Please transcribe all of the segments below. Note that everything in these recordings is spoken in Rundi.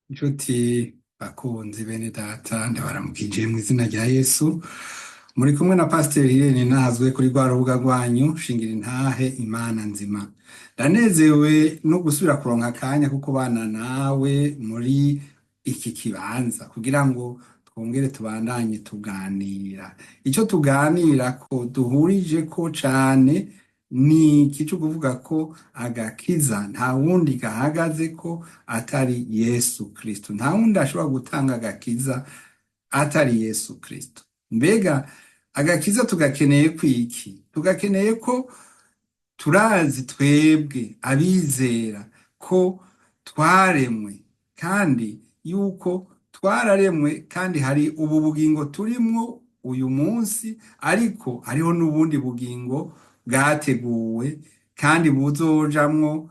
Inshuti bakunzi bene data ndabaramukije mu izina rya Yesu, muri kumwe na Pasiteri Irene Nazwe kuri rwa rubuga rwanyu shingira intahe Imana nzima. Ndanezewe no gusubira kuronka akanya ko kubana nawe muri iki kibanza kugira ngo twongere tubandanye tuganira. Ico tuganira ko duhurije ko cane ni ico kuvuga ko agakiza nta wundi gahagaze ko atari Yesu Kristo. Nta wundi ashobora gutanga agakiza atari Yesu Kristo. Mbega agakiza tugakeneye kwiki? Tugakeneye ko turazi twebwe abizera ko twaremwe kandi yuko twararemwe kandi hari ubu bugingo turimwo uyu munsi, ariko hariho n'ubundi bugingo bwateguwe kandi buzojamwo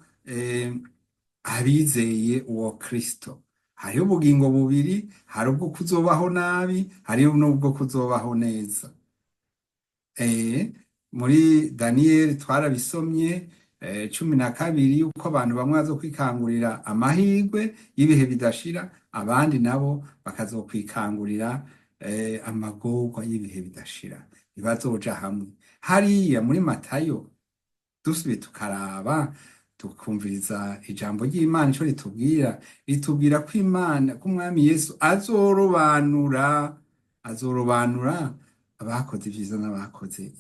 abizeye uwo Kristo. Hariho ubugingo bubiri, hari ubwo kuzobaho nabi, hariho n'ubwo kuzobaho neza. Muri Daniyeli twarabisomye 12 yuko abantu bamwe bazokwikangurira amahirwe y'ibihe bidashira, abandi nabo bakazokwikangurira amagorwa y'ibihe bidashira. Ntibazoja hamwe. Hariya muri Matayo dusubiye tukaraba tukumviriza ijambo ry'Imana ico ritubwira ko Imana ko Umwami Yesu azorobanura abakoze ivyiza n'abakoze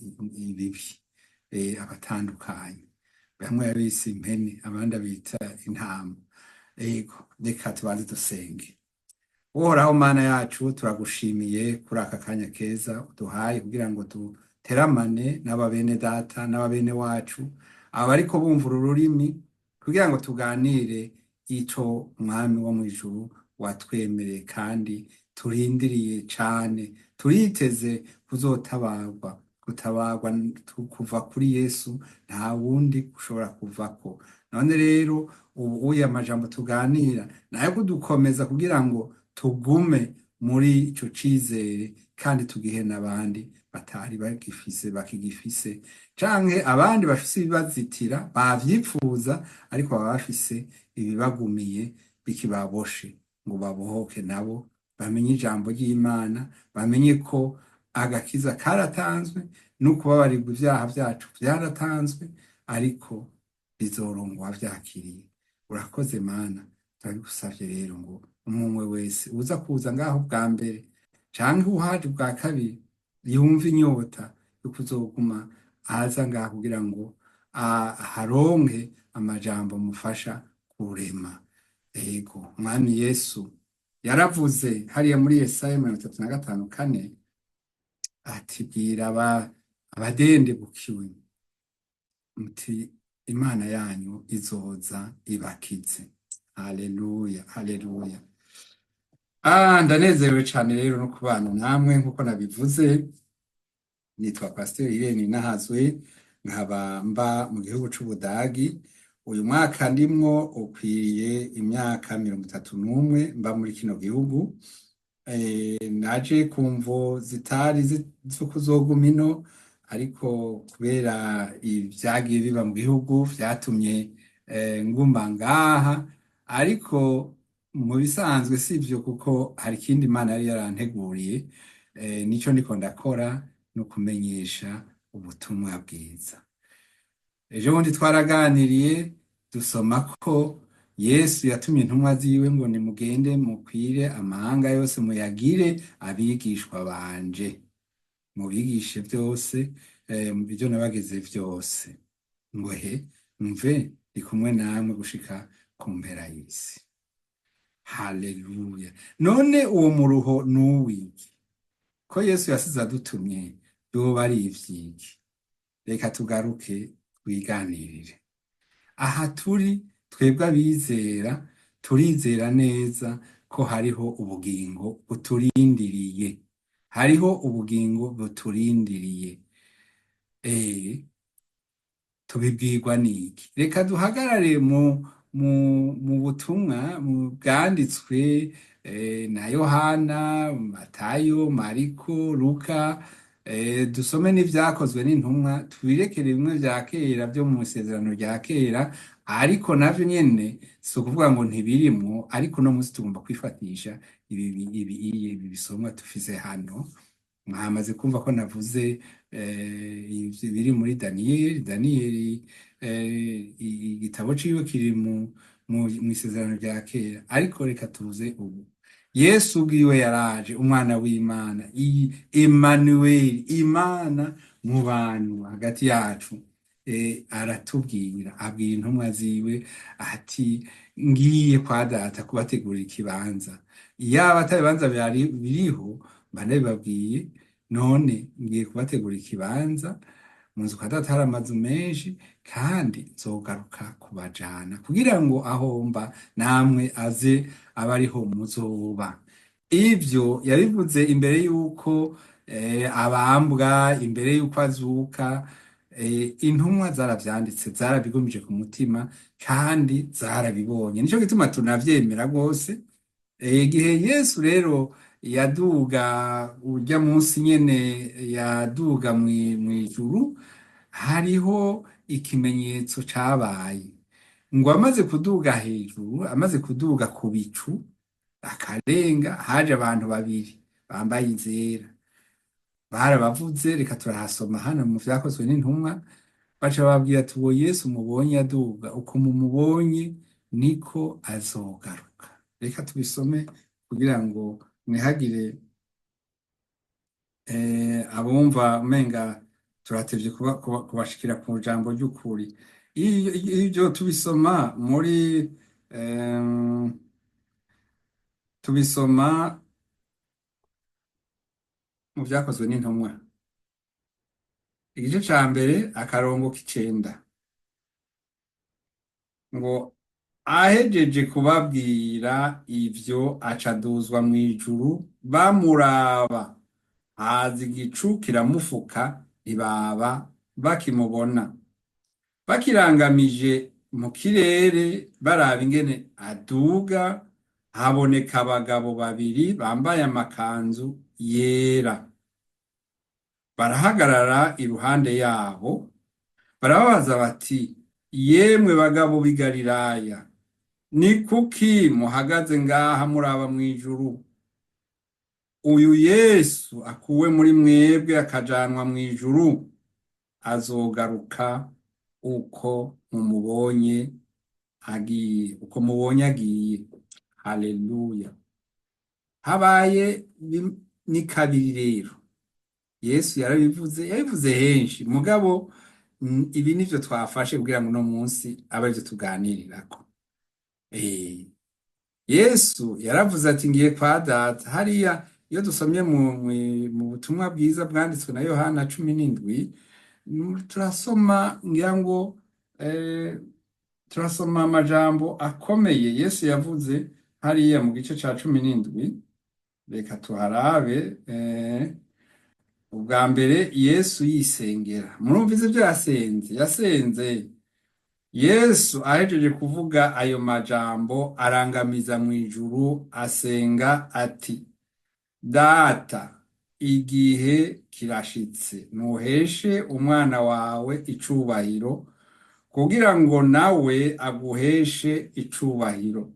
ibibi, abatandukanye. Bamwe abise impene, abandi abita intama. Reka tubanze dusenge. Uhoraho Mana yacu, turagushimiye kuri aka kanya keza uduhaye kugira ngo duteramane n'ababene data n'ababene wacu, abariko bumva uru rurimi, kugira ngo tuganire ico Mwami wo mw'ijuru watwemereye kandi turindiriye cane. Turiteze kuzotabarwa, gutabarwa kuva kuri Yesu, nta wundi ushobora kuvako. None rero ubu amajambo tuganira nayo kudukomeza kugira ngo tugume muri ico cizere kandi tugihe n'abandi batari bakigifise, canke abandi bafise ibibazitira bavyipfuza ariko baba bafise ibibagumiye bikibaboshe, ngo babohoke nabo bamenye ijambo ry'Imana, bamenye ko agakiza karatanzwe n'ukubabarirwa ivyaha vyacu vyaratanzwe, ariko bizorongwa vyakiriye. Urakoze Mana, turabigusavye rero ngo umwe wese uza kuza ngaho bwa mbere canke uhaje bwa kabiri yumva inyota yo kuzoguma aza ngaho kugira ngo haronke amajambo mufasha kurema. Mwami Yesu yaravuze hariya muri Yesaya 35:4 ati bwira abadendebukiwe muti Imana yanyu izoza ibakize. Haleluya, haleluya. Ndanezerewe cane rero no kubana namwe nkuko nabivuze. Nitwa Pasiteri Irene Nazwe, nkaba mba mu gihugu c'Ubudagi. Uyu mwaka ndimwo ukwiriye imyaka 31 mba muri kino gihugu. Naje kumvo zitari zo kuzoguma ino, ariko kubera ivyagiye biba mu gihugu vyatumye nguma ngaha, ariko mu bisanzwe sivyo kuko hari ikindi Imana yari yaranteguriye. Nico ndiko ndakora no kumenyesha ubutumwa bwiza. Ejo bundi twaraganiriye dusoma ko Yesu yatumye intumwa ziwe ngo nimugende mukwire amahanga yose muyagire abigishwa banje, mubigishe vyose, ivyo nabageze vyose, ngo mve ndi kumwe namwe gushika ku mpera y'isi. Haleluya. None uwo muruho nuwiki? Ko Yesu yasize adutumye yoba ari ivyiki? Reka tugaruke twiganirire. Aha turi twebwe abizera, turizera neza ko hariho ubugingo buturindiriye. Hariho ubugingo buturindiriye. Tubibwirwa niki? Reka duhagarare mu butumwa bwanditswe na Yohana, Matayo, Mariko, Luka, dusome n'ivyakozwe n'intumwa, tubirekere bimwe vya kera vyo mu isezerano rya kera, ariko navyo nyene si ukuvuga ngo ntibirimwo, ariko uno munsi tugomba kwifatisha ibi bisomwa dufise hano. Mwamaze kumva ko navuze biri muri Daniyeli. Daniyeli igitabo ciwe kiri mu isezerano rya kera, ariko reka tuze ubu. Yesu ubwiwe yaraje, umwana w'Imana, Emmanuel, Imana mu bantu hagati yacu. Aratubwira, abwira intumwa ziwe ati ngiye kwa data kubategurira ikibanza. Iyaba ata bibanza biriho mba ndabibabwiye, none ngiye kubategurira ikibanza. Mu nzu kwa data hari amazu menshi, kandi nzogaruka kubajana kugira ngo aho mba namwe aze abe ariho muzoba. Ivyo yabivuze imbere yuko abambwa, imbere yuko azuka. Intumwa zaravyanditse, zarabigumije ku mutima, kandi zarabibonye. Nico gituma tunavyemera rwose. Igihe Yesu rero yaduga urya munsi nyene, yaduga mw'ijuru, hariho ikimenyetso cabaye ngo amaze kuduga hejuru, amaze kuduga ku bicu akarenga, haje abantu babiri bambaye izera. Barabavuze, reka turahasoma hano mu vyakozwe n'intumwa, baca bababwira ati uwo Yesu mubonye aduga, uko mumubonye niko azogaruka. Reka tubisome kugira ngo ntihagire abumva umenga turatevye kubashikira ku jambo ry'ukuri. Ivyo tubisoma muri tubisoma mu vyakozwe n'intumwa, igice ca mbere akarongo k'icenda, ngo ahejeje kubabwira ivyo aca aduzwa mw'ijuru, bamuraba, haza igicu kiramufuka, ntibaba bakimubona. Bakirangamije mu kirere baraba ingene aduga, haboneka abagabo babiri bambaye amakanzu yera, barahagarara iruhande yabo, barababaza bati, yemwe bagabo b'i Galilaya, ni kuki muhagaze ngaha muraba mw'ijuru? Uyu Yesu akuwe muri mwebwe akajanwa mw'ijuru, azogaruka uko mumubonye agiye, uko mubonye agiye. Haleluya. Habaye ni kabiri rero. Yesu yarabivuze, yabivuze henshi, mugabo ibi nivyo twafashe kugira ngo uno munsi abe arivyo tuganirirako. Yesu yaravuze ati ngiye kwa data. Hariya iyo dusomye mu butumwa bwiza bwanditswe na Yohana 17, turasoma ngira ngo turasoma amajambo akomeye Yesu yavuze hariya mu gice ca 17. Reka tuharabe. Ubwa mbere Yesu yisengera, murumvize ivyo yasenze. Yesu ahejeje kuvuga ayo majambo, arangamiza mw'ijuru, asenga ati, Data, igihe kirashitse, nuheshe umwana wawe icubahiro, kugira ngo nawe aguheshe icubahiro.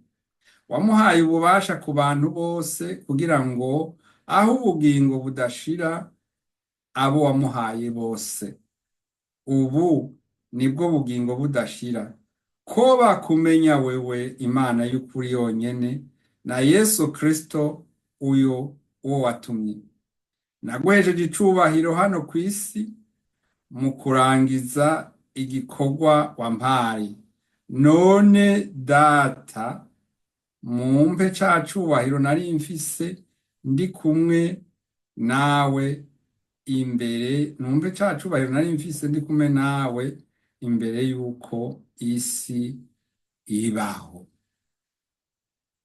Wamuhaye ububasha ku bantu bose, kugira ngo aho ubugingo budashira abo wamuhaye bose. Ubu nibwo bugingo budashira, ko bakumenya wewe Imana y'ukuri yonyene, na Yesu Kristo uwo watumye. Naguhesheje icubahiro hano kw'isi mu kurangiza igikorwa wampaye. None Data, mumpe ca cubahiro nari mfise ndi kumwe nawe imbere, numpe ca cubahiro nari mfise ndi kumwe nawe imbere yuko isi ibaho.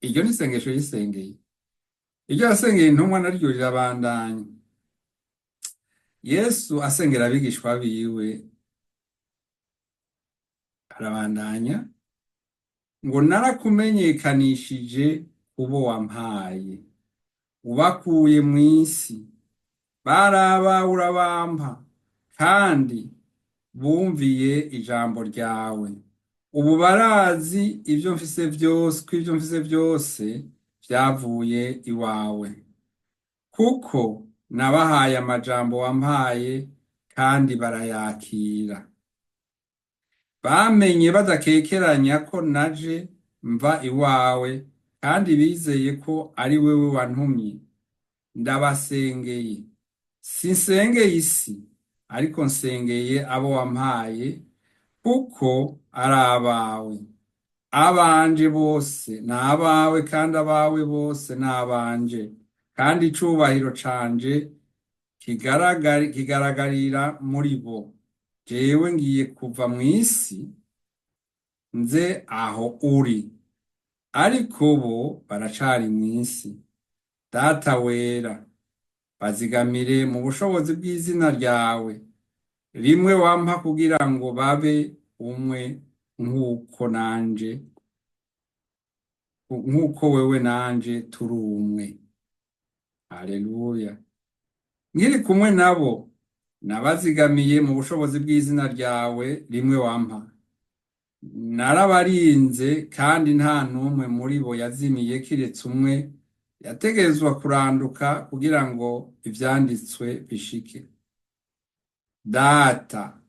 Iryo ni isengesho yisengeye. Iryo yasengeye intumwa naryo rirabandanya. Yesu asengera abigishwa biwe, arabandanya ngo narakumenyekanishije kubo wampaye, ubakuye mw'isi, baraba urabampa, kandi bumviye ijambo ryawe. ubu barazi ibyo mfise byose ko ibyo mfise byose byavuye iwawe, kuko nabahaye amajambo wampaye kandi barayakira. Bamenye badakekeranya ko naje mva iwawe, kandi bizeye ko ari wewe wantumye. Ndabasengeye, sinsengeye isi, ariko nsengeye abo wampaye, kuko ari abawe. Abanje bose ni abawe, kandi abawe bose ni abanje, kandi icubahiro canje kigaragarira muri bo. Jewe ngiye kuva mw'isi nze aho uri, ariko bo baracari mw'isi. Data wera, bazigamire mu bushobozi bw'izina ryawe, rimwe wampa kugira ngo babe umwe nk'uko wewe nanje turi umwe. Haleluya. Nkiri kumwe nabo, nabazigamiye mu bushobozi bw'izina ryawe rimwe wampa. Narabarinze, kandi nta n'umwe muri bo yazimiye kiretse umwe yategerezwa kuranduka kugira ngo ivyanditswe bishike. Data,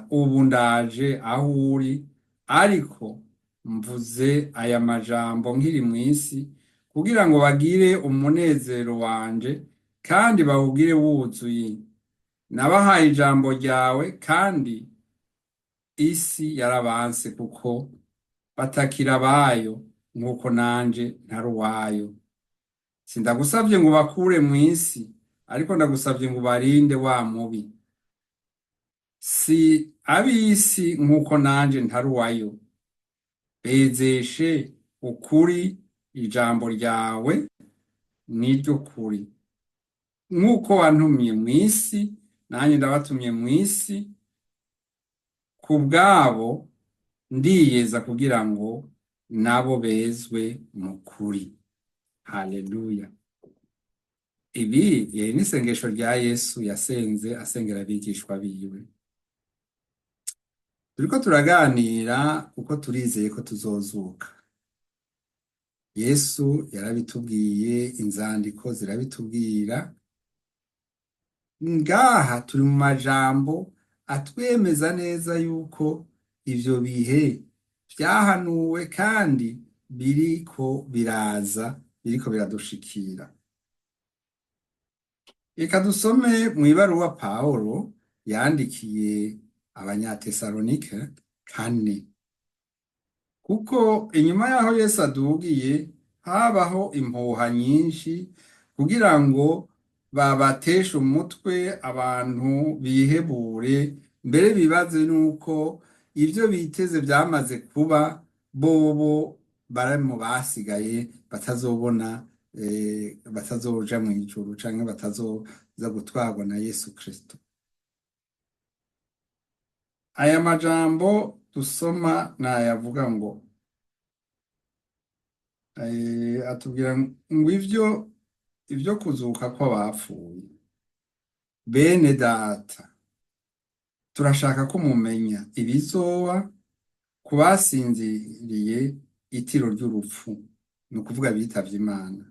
ubu ndaje aho uri, ariko mvuze aya majambo nkiri mw'isi, kugira ngo bagire umunezero wanje, kandi bawugire wuzuye. Nabahaye ijambo ryawe, kandi isi yarabanse, kuko batakira abayo nk'uko nanje ntari uwayo. Sindagusavye ngo bakure mw'isi, ariko ndagusavye ngo barinde wa mubi. Si ab'isi nk'uko nanje ntari uwayo. Bezeshe ukuri, ijambo ryawe niryo kuri. Nk'uko wantumye mw'isi, nanjye ndabatumye mw'isi, ku bwabo ndiyeza kugira ngo nabo bezwe mu kuri. Haleluya. Ibi yari n'isengesho rya Yesu yasenze asengera abigishwa biwe. Turiko turaganira kuko turizeye ko tuzozuka. Yesu yarabitubwiye, inzandiko zirabitubwira. Ngaha turi mu majambo atwemeza neza yuko ivyo bihe vyahanuwe, kandi biriko biradushikira. Reka dusome mw'ibaruwa Pawulo yandikiye Abanyatesalonike 4. Kuko inyuma yaho Yesu adugiye, habaho impuha nyinshi kugira ngo babateshe umutwe abantu bihebure, mbere bibaze nuko ivyo biteze vyamaze kuba, bobo bari mu basigaye batazoja mw'ijuru, canke batazoza gutwarwa na Yesu Kristo. Aya majambo dusoma nayavuga ngo atubwira ngo ivyo kuzuka kw'abapfuye. Bene data, turashaka ko mumenya ibizoba ku basinziriye itiro ry'urupfu, ni ukuvuga bitavye Imana,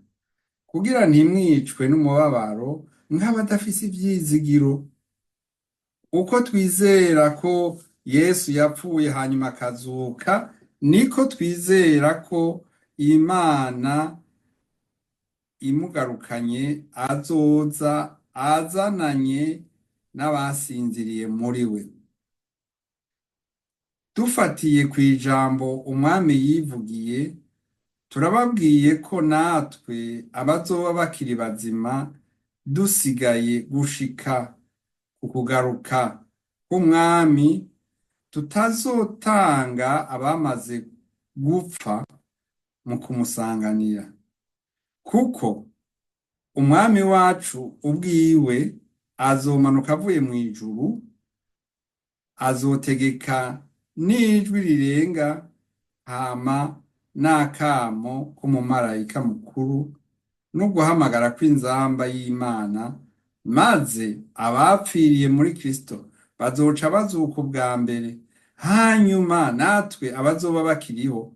kugira ntimwicwe n'umubabaro nk'abadafise ivyizigiro. Uko twizera ko Yesu yapfuye hanyuma akazuka, niko twizera ko Imana imugarukanye azoza azananye n'abasinziriye muri we. Dufatiye kw'ijambo umwami yivugiye, turababwiye ko natwe abazoba bakiri bazima dusigaye gushika ku kugaruka k'umwami, tutazotanga abamaze gupfa mu kumusanganira. Kuko umwami wacu ubwiwe azomanuka avuye mw'ijuru, azotegeka n'ijwi rirenga, hama n'akamo k'umumarayika mukuru, no guhamagara kw'inzamba y'Imana, maze abapfiriye muri Kristo bazoca bazuka ubwa mbere. hanyuma natwe abazoba bakiriho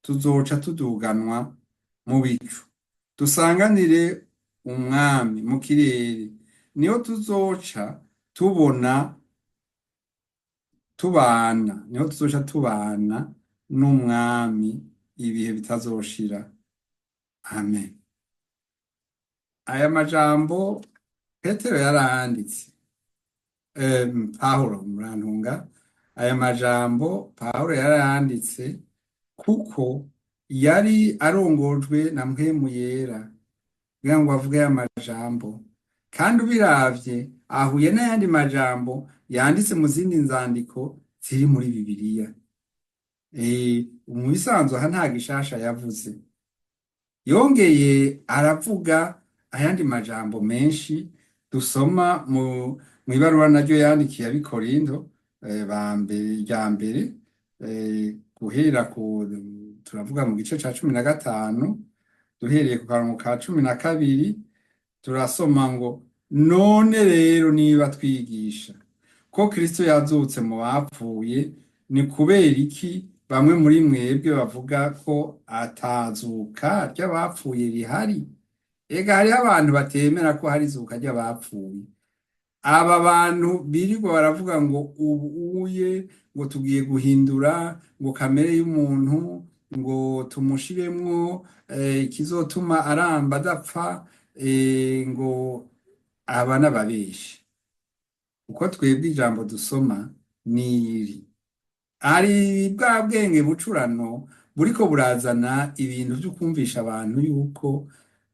tuzoca tuduganwa mu bicu dusanganire umwami mu kirere, niho tuzoca tubona niho tuzoca tubana n'umwami ibihe bitazoshira. Amen. Aya majambo Petero yaranditse, Pawulo murantunga, aya majambo Pawulo yaranditse kuko yari arongojwe na mpwemu yera kugira ngo avuge aya majambo, kandi ubiravye ahuye n'ayandi majambo yanditse mu zindi nzandiko ziri muri Bibiliya. Mu bisanzwe aha nta gishasha yavuze, yongeye aravuga ayandi majambo menshi dusoma mu ibaruwa naryo yandikiye ab'Ikorinto rya mbere, guhera turavuga mu gice ca 15 duhereye ku karongo ka 12 turasoma ngo, none rero niba twigisha ko Kristo yazutse mu bapfuye, ni kubera iki bamwe muri mwebwe bavuga ko atazuka ry'abapfuye rihari? Ega hariho abantu batemera ko hari izuka ry'abapfuye. Aba bantu birirwa baravuga ngo ubuye ngo tugiye guhindura ngo kamere y'umuntu ngo tumushiremwo ikizotuma aramba adapfa, ngo aba n'ababeshi. Uko twebwe ijambo dusoma niri ari bwa bwenge bucurano buriko burazana ibintu vyo kumvisha abantu yuko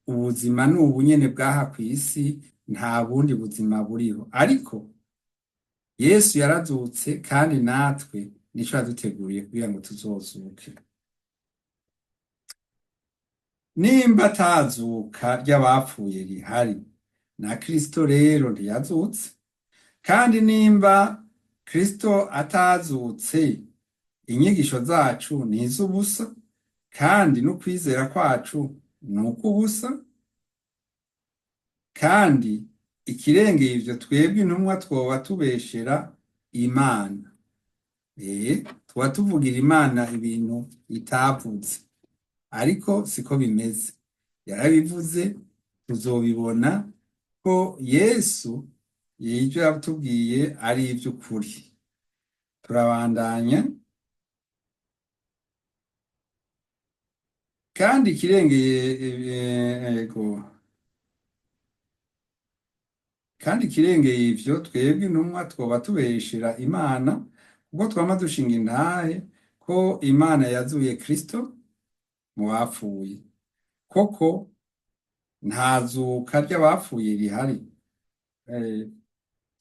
ubuzima ni ubunyene bwaha kw'isi, nta bundi buzima buriho. Ariko Yesu yarazutse kandi natwe nico yaduteguriye kugira ngo tuzozuke. Nimba atazuka ry'abapfuye rihari, na Kristo rero ntiyazutse. Kandi nimba Kristo atazutse, inyigisho zacu ni iz'ubusa, kandi n'ukwizera kwacu ni ukw'ubusa. Kandi ikirengeye ivyo, twebwe intumwa twoba tubeshera Imana. Twoba tuvugira Imana ibintu itavuze, ariko siko bimeze. Yarabivuze, tuzobibona ko Yesu ivyo yatubwiye ari ivy'ukuri. Turabandanya. Kandi ikirengeye ivyo, twebwe intumwa twoba tubeshera Imana, kuko twama dushinga intahe ko Imana yazuye Kristo mu bapfuye. Koko nta zuka ry'abapfuye rihari.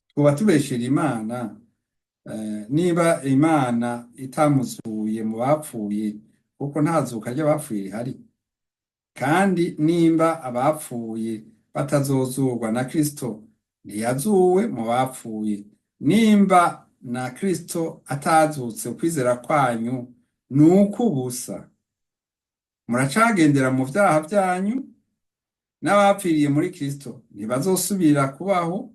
Twoba tubeshera Imana niba Imana itamuzuye mu bapfuye, kuko nta zuka ry'abapfuye rihari. Kandi nimba abapfuye batazozurwa na Kristo, ntiyazuwe mu bapfuye. Nimba na Kristo atazutse, ukwizera kwanyu ni ukw'ubusa. Muracagendera mu vyaha vyanyu, n'abapfiriye muri Kristo ntibazosubira kubaho.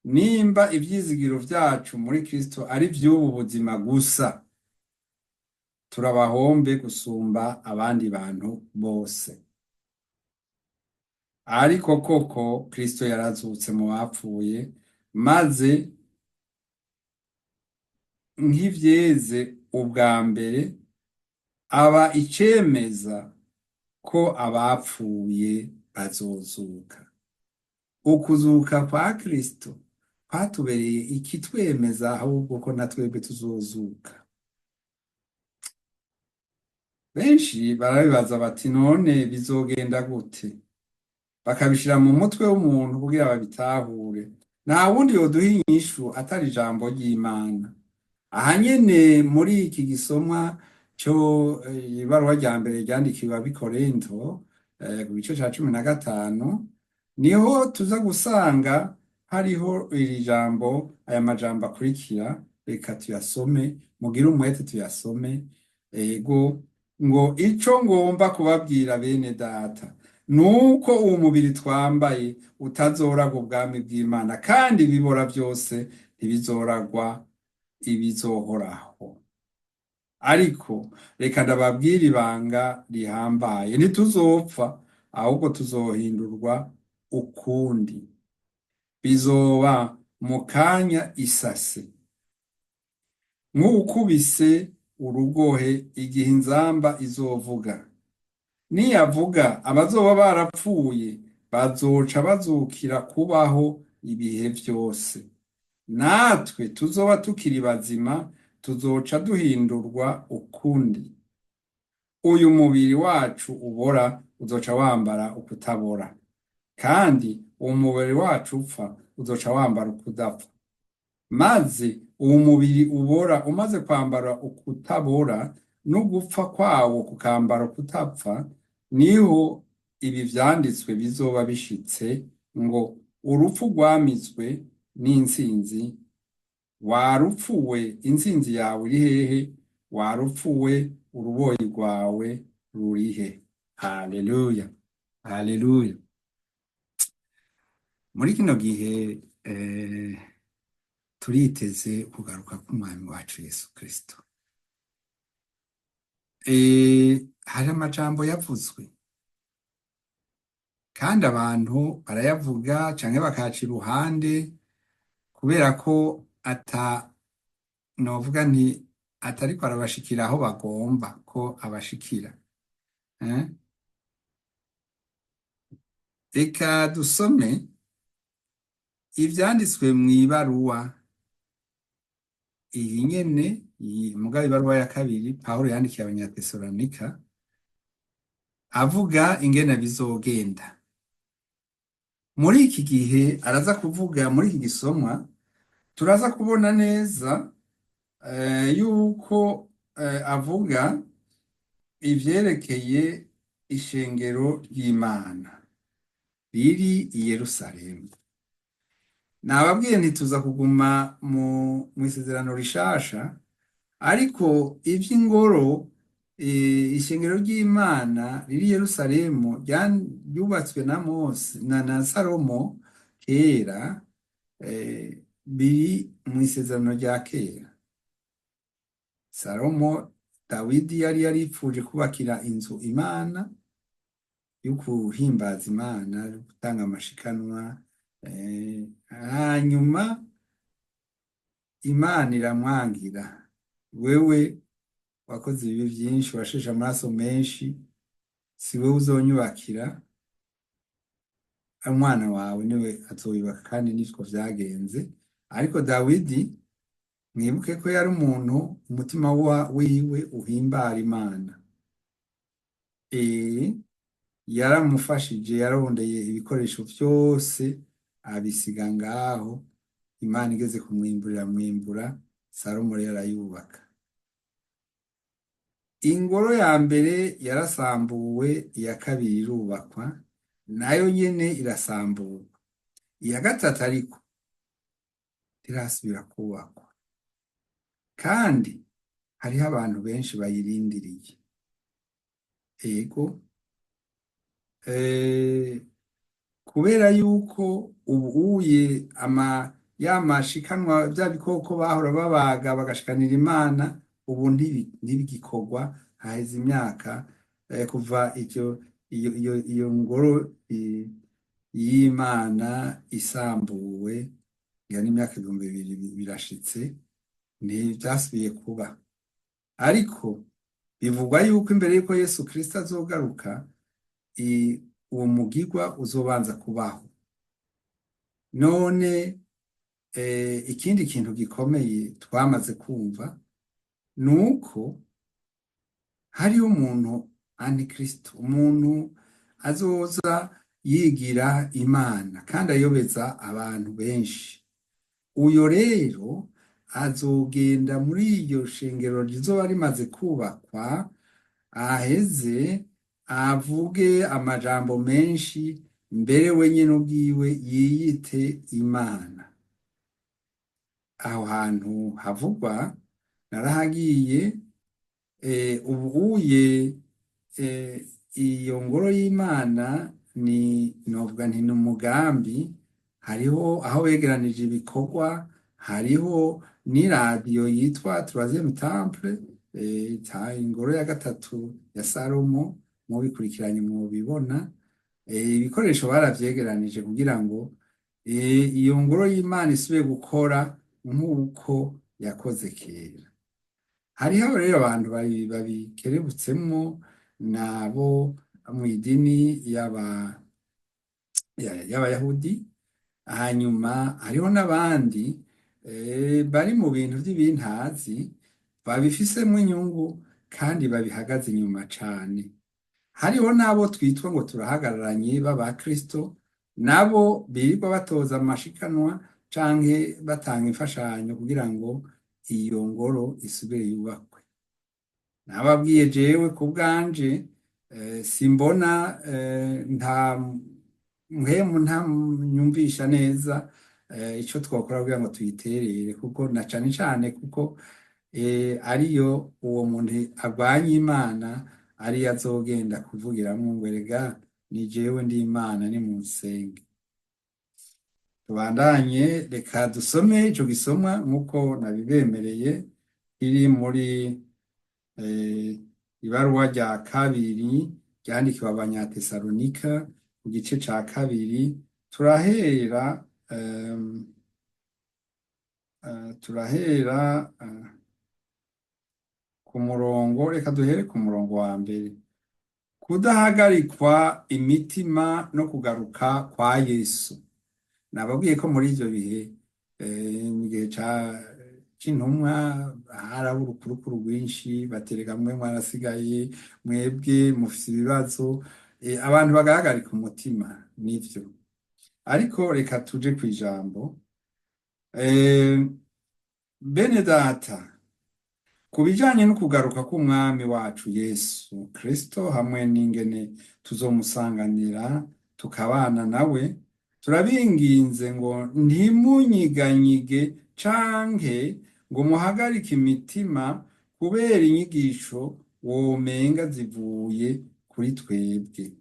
Nimba ivyizigiro vyacu muri Kristo ari vy'ubu buzima gusa, turabahombe gusumba abandi bantu bose. Ariko koko Kristo yarazutse mu bapfuye, maze nk'ivyeze ubwa mbere aba icemeza ko abapfuye bazozuka. Ukuzuka kwa Kristo kwatubereye ikitwemeza ahubwo ko na twebwe tuzozuka. Benshi barabibaza bati, none bizogenda gute? Bakabishira mu mutwe w'umuntu kugira babitahure. Nta wundi yoduha inyishu atari ijambo ry'Imana. Aha nyene muri iki gisomwa cyo ibaruwa rya mbere ryandikiwe ab'Ikorinto ku gice ca 15, niho tuza gusanga hariho iri jambo, aya majambo akurikira. Reka tuyasome, mugire umwete tuyasome. Ngo ico ngomba kubabwira bene data, nuko uwo mubiri twambaye utazoragwa ubwami bw'Imana, kandi ibibora byose ntibizoragwa ibizohoraho. Ariko reka ndababwire ibanga rihambaye, ntituzopfa ahubwo tuzohindurwa ukundi, bizoba mu kanya isase, nk'uwukubise urugohe igihe inzamba izovuga. Niyavuga abazoba barapfuye bazoca bazukira kubaho ibihe vyose. Natwe tuzoba tukiri bazima tuzoca duhindurwa ukundi. Uyu mubiri wacu ubora uzoca wambara ukutabora, kandi uwo mubiri wacu upfa uzoca wambara ukudapfa. Maze uwo mubiri ubora umaze kwambara ukutabora, n'ugupfa kwawo kukambara ukutapfa, niho ibi vyanditswe bizoba bishitse ngo urupfu rwamizwe n'intsinzi. Warupfuwe, intsinzi yawe iri hehe? Warupfuwe, uruboyi rwawe rurihe? Haleluya, haleluya. Muri kino gihe turiteze kugaruka k'umwami wacu Yesu Kristo. Hari amajambo yavuzwe kandi abantu barayavuga canke bakaca iruhande kubera ko novuga nti atariko arabashikira aho bagomba ko abashikira. Reka dusome ivyanditswe mw'ibaruwa iyi nyene, mugabo ibaruwa ya kabiri Pawulo yandikiye Abanyatesalonika, avuga ingene bizogenda. Muri iki gihe araza kuvuga, muri iki gisomwa turaza kubona neza yuko avuga ivyerekeye ishengero ry'Imana riri i Yerusalemu. Nababwiye ntituza kuguma mw'isezerano rishasha, ariko ivy'ingoro ishengero ry'Imana riri i Yerusalemu ryubatswe na Mose na Salomo kera, biri mw'isezerano rya kera. Salomo, Dawidi yari yaripfuje kubakira inzu Imana, yo guhimbaza Imana, yo gutanga amashikanwa, hanyuma Imana iramwangira, wewe wakoze ibibi vyinshi, washeshe amaraso menshi, si wewe uzonyubakira, umwana wawe niwe azoyubaka. Kandi nitwo vyagenze. Ariko Dawidi, mwibuke ko yari umuntu umutima wiwe uhimbara Imana. Yaramufashije, yararondeye ibikoresho vyose abisiga ngaho. Imana igeze kumwimbura, Salomo rero arayubaka. Ingoro ya mbere yarasambuwe, iya kabiri irubakwa, nayo nyene irasamburwa. Iya gatatu ariko ntirasubira kubakwa, kandi hariho abantu benshi bayirindiriye. Kubera yuko ubuye ya mashikanwa vya bikoko bahora babaga bagashikanira Imana, ubu ntibigikorwa. Haheze imyaka kuva iyo ngoro y'Imana isambuwe, yani imyaka 2000 birashitse, ntivyasubiye kuba. Ariko bivugwa yuko imbere yuko Yesu Kristo azogaruka, uwo mugirwa uzobanza kubaho. None ikindi kintu gikomeye twamaze kumva nuko hariho umuntu antikristo, umuntu azoza yigira Imana kandi ayobeza abantu benshi. Uyo rero azogenda muri iyo shengero rizoba rimaze kubakwa, aheze avuge amajambo menshi, mbere wenyene ubwiwe yiyite Imana. Aho hantu havugwa narahagiye. Ubuye iyo ngoro y'Imana novuga nti n'umugambi. Hariho aho begeranije ibikorwa, hariho n'iradiyo yitwa Troisième Temple, ingoro ya gatatu ya Salomo, mubikurikiranye mubibona. Ibikoresho baravyegeranije kugira ngo iyo ngoro y'Imana isubire gukora nk'uko yakoze kera. Hariho rero abantu babikerebutsemwo, nabo mw'idini y'abayahudi. Hanyuma hariho n'abandi bari mu bintu vy'ibintazi babifisemwo inyungu kandi babihagaze inyuma cane. Hariho n'abo twitwa ngo turahagararanye b'abakristo, nabo birirwa batoza amashikanwa canke batanga imfashanyo kugira ngo iyo ngoro isubire yubakwe. Nababwiye jewe ku bwanje, simbona nta mpwemu ntanyumvisha neza ico twokora kugira ngo tuyiterere, kuko na cane cane kuko ariyo uwo muntu agwanya Imana ariyo azogenda kuvugiramwo ngo erega ni jewe ndi Imana nimunsenge. Tubandanye, reka dusome ico gisomwa nk'uko nabibemereye, kiri muri ibaruwa rya kabiri ryandikiwe Abanyatesalonika ku gice ca kabiri, turahera ku murongo, reka duhere ku murongo wa mbere. Kudahagarikwa imitima no kugaruka kwa Yesu. Nababwiye ko muri ivyo bihe, mu gihe c'intumwa, haraba urukurukuru rwinshi, batereka mwe mwarasigaye, mwebwe mufise ibibazo, abantu bagahagarika umutima, nivyo. Ariko reka tuje kw'ijambo. Bene data, ku bijanye no kugaruka k'umwami wacu Yesu Kristo hamwe n'ingene tuzomusanganira tukabana nawe, turabinginze ngo ntimunyiganyige canke ngo muhagarike imitima kubera inyigisho womenga zivuye kuri twebwe,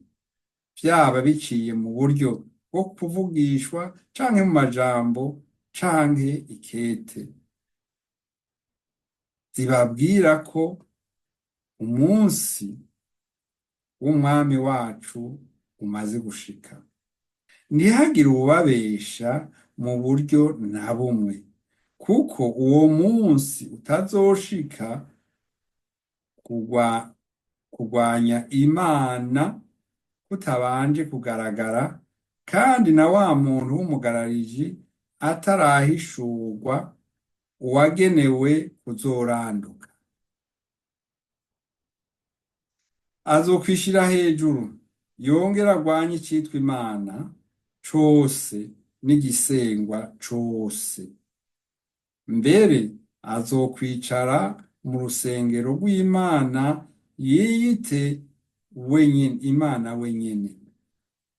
vyaba biciye mu buryo bwo kuvugishwa canke mu majambo canke ikete. Zibabwira ko umunsi w'umwami wacu umaze gushika. Ntihagire uwubabesha mu buryo na bumwe, kuko uwo munsi utazoshika kurwanya Imana kutabanje kugaragara, kandi na wa muntu w'umugarariji atarahishurwa, uwagenewe kuzoranduka. Azokwishira hejuru, yongera agwanye icitwa Imana cose n'igisengwa cose. Mbere azokwicara mu rusengero rw'Imana yiyite Imana wenyene.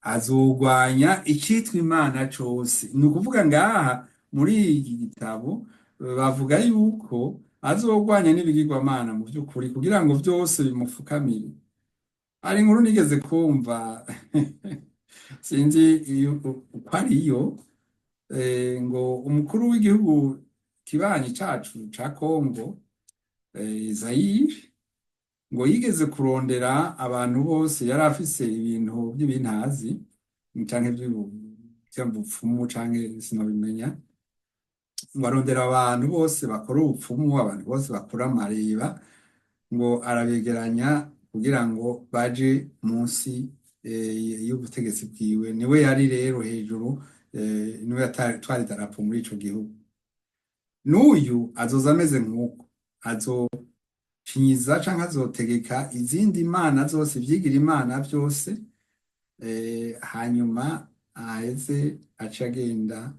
Azogwanya icitwa Imana cose. Ni ukuvuga ngaha muri iki gitabo bavuga yuko azogwanya n'ibigirwamana mu vy'ukuri kugira ngo vyose bimufukamire. Hari inkuru nigeze kumva sinzi uko ariyo, ngo umukuru w'igihugu kibanyi cacu ca Kongo, Zaire, ngo yigeze kurondera abantu bose, yari afise ibintu vy'ibintazi canke vy'ubupfumu canke sinobimenya, ngo arondera abantu bose bakora ubupfumu, abantu bose bakora amareba, ngo arabegeranya kugira ngo baje munsi y'ubutegetsi bwiwe. Niwe yari rero hejuru, niwe yatwara idarapo muri ico gihugu. N'uyu azoza ameze nk'uko, azocinyiza canke azotegeka izindi mana zose, ivyigira Imana vyose, hanyuma aheze ace agenda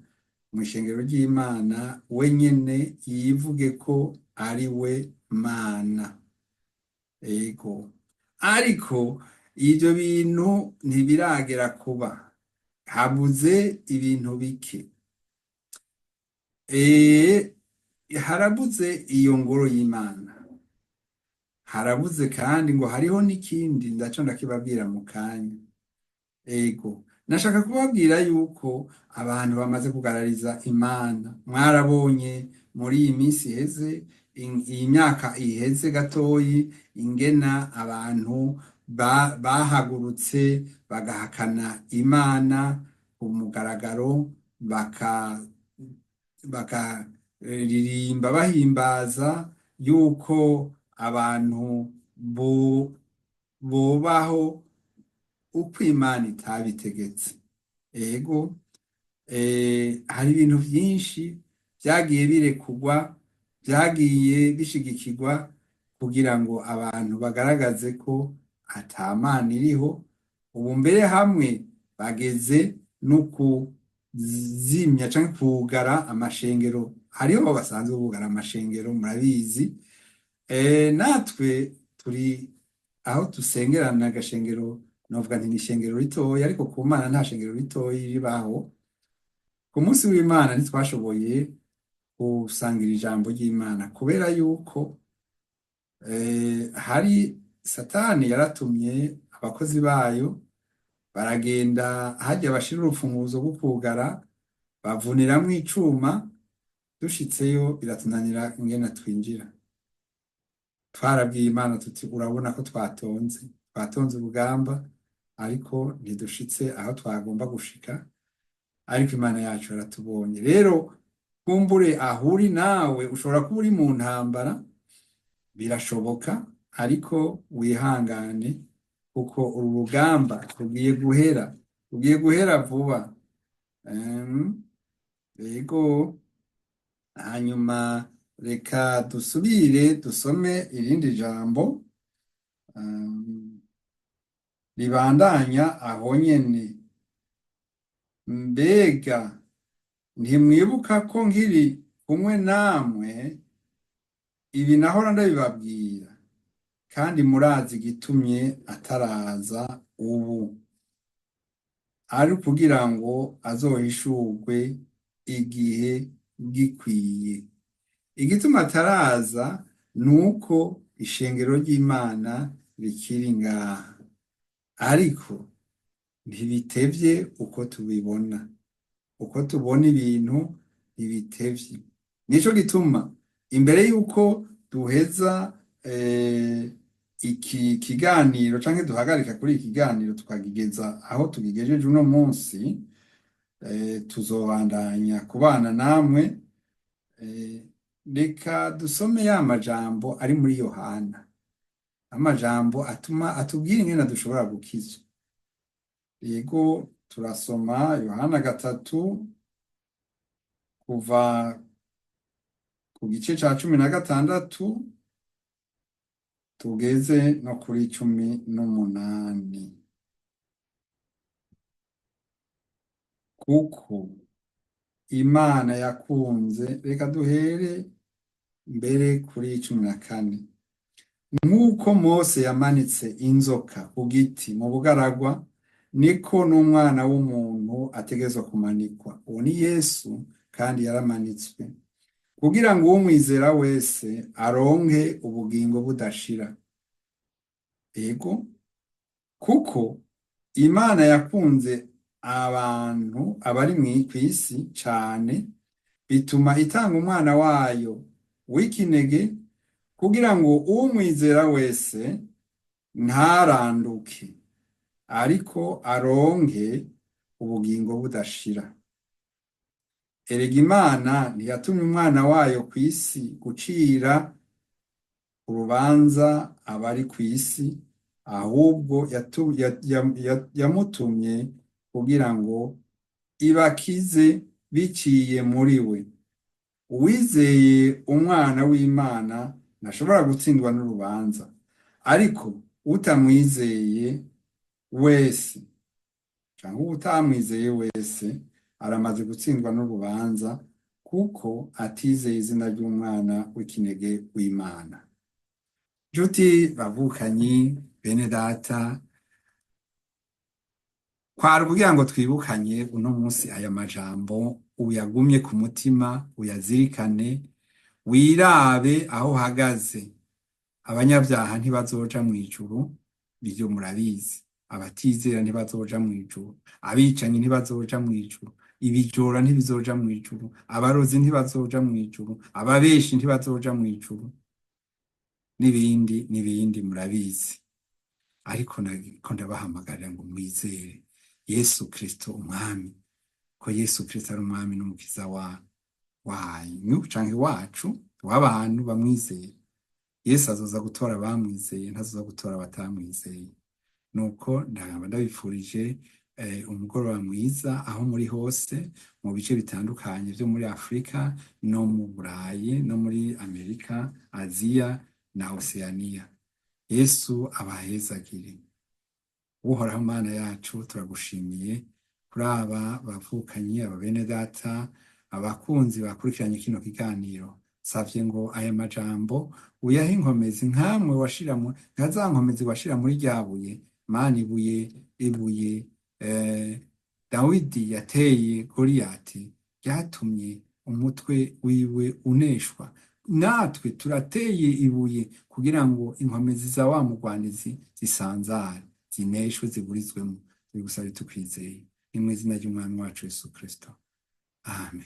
mw'ishengero ry'Imana wenyene yivuge ko ari we Mana. Ego. Ariko ivyo bintu ntibiragera kuba, habuze ibintu bike. Harabuze iyo ngoro y'Imana, harabuze kandi ngo hariho n'ikindi ndaco ndakibabwira mu kanya. Ego, nashaka kubabwira yuko abantu bamaze kugarariza Imana. Mwarabonye muri iyi minsi iheze, iyi myaka iheze gatoyi, ingena abantu bahagurutse bagahakana Imana ku mugaragaro, bakaririmba bahimbaza yuko abantu bobaho uko Imana itabitegetse. Ego, hari ibintu byinshi byagiye birekugwa, byagiye bishigikirwa kugira ngo abantu bagaragaze ko ata Mana iriho. Ubu mbere hamwe bageze no kuzimya canke kugara amashengero. Hariho basanzwe bugara amashengero, murabizi. Natwe turi aho dusengerana agashengero, novuga nti ni ishengero ritoya, ariko ku Mana nta shengero ritoya ribaho. Ku munsi w'Imana ntitwashoboye gusangira ijambo ry'Imana kubera yuko hari Satani yaratumye abakozi bayo baragenda hajya bashira urufunguzo rwo kugara, bavuniramwo icuma, dushitseyo biratunanira ingene twinjira. Twarabwiye Imana tuti urabona ko twatonze urugamba, ariko ntidushitse aho twagomba gushika, ariko Imana yacu yaratubonye. Rero kumbure aho uri nawe ushobora kuba uri mu ntambara, birashoboka, ariko wihangane kuko uru rugamba rugiye guhera vuba. Yego, hanyuma reka dusubire dusome irindi jambo ribandanya aho nyene. Mbega ntimwibuka ko nkiri kumwe namwe ibi nahora ndabibabwira, kandi murazi igitumye ataraza ubu, ari kugira ngo azohishurwe igihe gikwiye. Igituma ataraza nuko ishengero ry'Imana rikiri ngaha, ariko ntibitevye uko tubibona. Uko tubona ibintu ntibitevye. Nico gituma imbere yuko duheza iki kiganiro canke duhagarika kuri iki kiganiro tukagigeza aho tugigejeje uno munsi, tuzobandanya kubana namwe. Reka dusome ya majambo ari muri Yohana, amajambo atubwira ingene dushobora gukizwa. Yego, turasoma Yohana 3 kuva ku gice ca 16 tugeze no kuri 18. Kuko Imana yakunze, reka duhere mbere kuri 14. Nk'uko Mose yamanitse inzoka ku giti mu bugaragwa, niko n'umwana w'umuntu ategerezwa kumanikwa. Uwo ni Yesu, kandi yaramanitswe kugira ngo uwumwizera wese aronke ubugingo budashira. Ego, kuko Imana yakunze abantu abari kw'isi cane, bituma itanga umwana wayo w'ikinege, kugira ngo uwumwizera wese ntaranduke, ariko aronke ubugingo budashira. Erega Imana ntiyatumye umwana wayo kw'isi gucira urubanza abari kw'isi, ahubwo yamutumye kugira ngo ibakize biciye muri we. Uwizeye umwana w'Imana ntashobora gutsindwa n'urubanza, ariko utamwizeye wese canke utamwizeye wese aramaze gutsindwa n'urubanza, kuko atizeye izina ry'umwana w'ikinege w'Imana. Nshuti bavukanyi, bene data, kwari kugira ngo twibukanye uno munsi aya majambo, uyagumye ku mutima, uyazirikane, wirabe aho uhagaze. Abanyabyaha ntibazoja mw'ijuru, ibyo murabizi. abatizera ntibazoja mu ijuru, abicanyi ntibazoja mu ijuru, ibijora ntibizoja mu ijuru, abarozi ntibazoja mu ijuru, ababeshi ntibazoja mu ijuru, n'ibindi n'ibindi murabizi. Ariko ndabahamagarira ngo mwizere Yesu Kristo umwami, ko Yesu Kristo ari umwami n'umukiza wanyu canke wacu, w'abantu bamwizeye. Yesu azoza gutora abamwizeye, ntazoza gutora abatamwizeye. Nuko ndabifurije umugoroba mwiza aho muri hose, mu bice bitandukanye vyo muri Afrika no mu Burayi no muri Amerika, Aziya na Oceania. Yesu abahezagire. Uhoraho Mana yacu, turagushimiye kuri aba bavukanyi, aba bene data, abakunzi bakurikiranye kino kiganiro. Savye ngo aya majambo uyahe inkomezi nkamwe nka za nkomezi washira muri ryabuye. Mana, ibuye Dawidi yateye Goliyati ryatumye umutwe wiwe uneshwa. Natwe turateye ibuye kugira ngo inkomezi za wa mugwanizi zisanzare, zineshwe, ziburizwemo. Tubigusabye tukwizeye, ni mu izina ry'umwami wacu Yesu Kristo. Amen.